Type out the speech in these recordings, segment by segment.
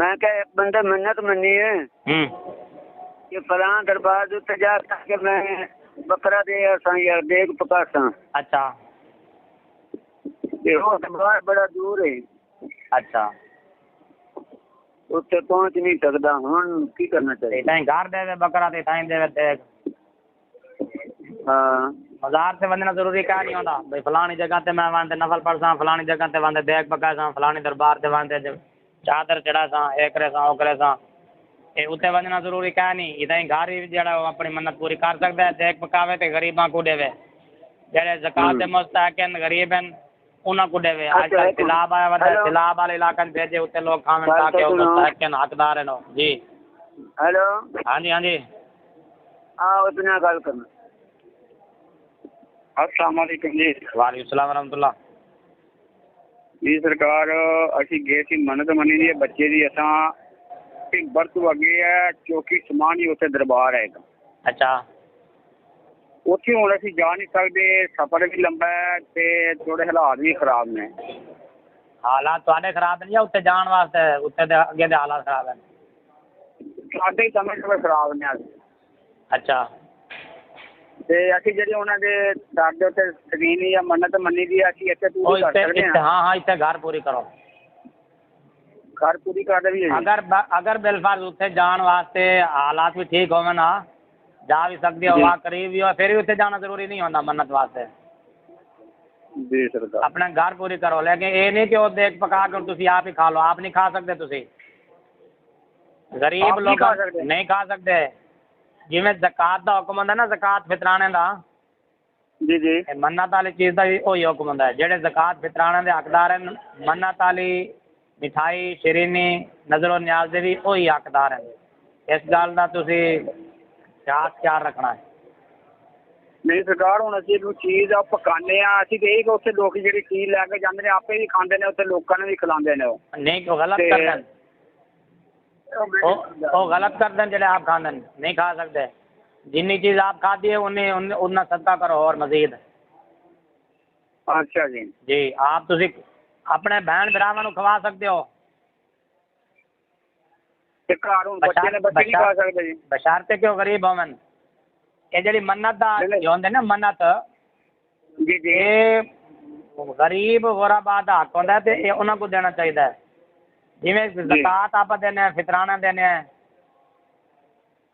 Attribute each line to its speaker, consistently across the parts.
Speaker 1: मैं क्या एक बंदे मन्नत मनी है कि फलां दरबार जो जा के मैं बकरा दे यार देख पका सा।
Speaker 2: अच्छा
Speaker 1: वो दरबार बड़ा दूर है।
Speaker 2: अच्छा
Speaker 1: उत्ते पहुंच नहीं सकता हुन की करना चाहिए।
Speaker 2: ताई घर देवे बकरा ते ताई देवे देख।
Speaker 1: हाँ
Speaker 2: मजार से वंदना जरूरी क्या नहीं होता भाई फलानी जगह ते मैं वंदे नफल पढ़सा फलानी जगह ते वंदे देख पका सा फलानी दरबार ते वंदे चादर चढ़ा सा एकरे सा ओकरे सा ए उते वंदना जरूरी क्या नहीं इदाई घर ही जेड़ा अपनी मन्नत पूरी कर सकदा है देख पकावे ते गरीबां को देवे जेड़े ज़कात दे मुस्तहक़न गरीब हैं उन्हां को देवे। आजकल सैलाब आया वदा सैलाब वाले इलाकन भेजे उते लोग खावन ताकि वो मुस्तहक़न हकदार हैं जी।
Speaker 1: हेलो
Speaker 2: हाँ जी हाँ जी
Speaker 1: हाँ उतना गल करना। अस्सलाम वालेकुम जी।
Speaker 2: वालेकुम सलाम रहमतुल्लाह
Speaker 1: जी सरकार असी गए सी मन्नत मनी दी बच्चे दी असां एक बरत अगे है चौकी समान ही उत्थे दरबार है।
Speaker 2: अच्छा
Speaker 1: उत्थे हुण असीं जा नहीं सकते सफर भी लंबा है ते थोड़े हालात भी खराब ने।
Speaker 2: हालात तुहाडे खराब नहीं उत्ते जान वास्ते उत्ते दे अगे दे हालात खराब हैं
Speaker 1: साडे समझ में खराब ने।
Speaker 2: अच्छा
Speaker 1: ते असीं जेह्ड़ी उन्हां दे साडे उत्ते स्क्रीन या मन्नत मन्नी दी असीं इत्थे पूरी कर सकदे हां।
Speaker 2: हाँ हाँ इत्थे घर पूरी करो
Speaker 1: घर पूरी कर भी
Speaker 2: अगर बिलफर्ज उत्थे जान वास्ते हालात भी ठीक होवे ना जा भी सकदी हो वहाँ करीब भी हो फिर भी उत्थे जाना जरूरी नहीं होता मन्नत वास्ते।
Speaker 1: जी सरकार
Speaker 2: अपने घर पूरी करो लेकिन ये नहीं कि वो देख पका कर तुसी आप ही खा लो आप नहीं खा सकते तुसी गरीब लोग नहीं खा सकते जिवें ज़कात दा हुक्म होंदा ना ज़कात फितराने दा
Speaker 1: जी जी
Speaker 2: मन्नत वाली चीज़ दा भी वही हुक्म होंदा है जेड़े ज़कात फितराने दे हकदार हैं मन्नत वाली मिठाई शरीनी नजरो न्याज दे भी वही हकदार हैं। इस गल दा तुसी खास ख्याल रखना है।
Speaker 1: नहीं सरकार हुण असीं कोई चीज़ आ पकाने आ असीं ते इह उत्थे लोक जेह्ड़ी चीज़ लैके जांदे ने आपे भी खांदे ने उत्थे लोकां नूं भी खिलांदे ने
Speaker 2: नहीं वो गलत करदे हैं वो गलत करदे हैं जेड़े आप खांदे नहीं खा सकते जिन्नी चीज़ आप खाती है उन्ना सदका करो और मजीद।
Speaker 1: अच्छा जी
Speaker 2: जी आप तुसी अपने भैन भरावां नूं खवा सकते हो
Speaker 1: ते घर हुण बच्चे ने बच्चे नहीं खा सकदे जी
Speaker 2: बशर्ते कि गरीब होवन ये जेड़ी मन्नत दा होंदे ना मन्नत
Speaker 1: जी जी
Speaker 2: ये गरीब गुरबा दा हक होंदा ते ये उन्हां को देना चाहिए है जिवें ज़कात आप देने हैं फितराना देने हैं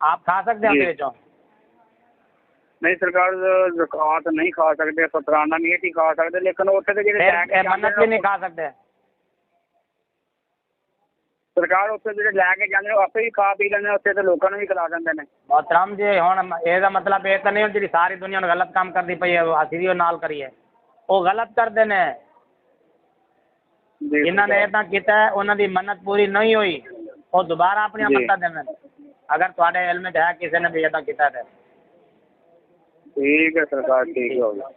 Speaker 2: आप खा सकते हैं उनके विचों।
Speaker 1: नहीं सरकार ज़कात नहीं खा सकते फितराना नहीं खा सकते लेकिन उत्थे ते जेह्ड़े
Speaker 2: मन्नत भी नहीं खा सकते
Speaker 1: सरकार उत्थे जेह्ड़े लैके जांदे ने आपे ही खा पी लैंदे उत्थे ते लोकां नूं भी खिला दिंदे ने।
Speaker 2: मोहतरम जी हुण एह्दा मतलब ये तो नहीं जी सारी दुनिया हुण गलत काम करदी पई है असीं भी नाल करिए वो गलत करदे ने जिन्हां ने इदां कीता है उन्हां दी मन्नत पूरी नहीं हुई वो दोबारा अपनी मन्नत देवन अगर तुहाडे इल्म च है किसी ने भी इदां कीता है।
Speaker 1: ठीक है सरकार ठीक हो गया।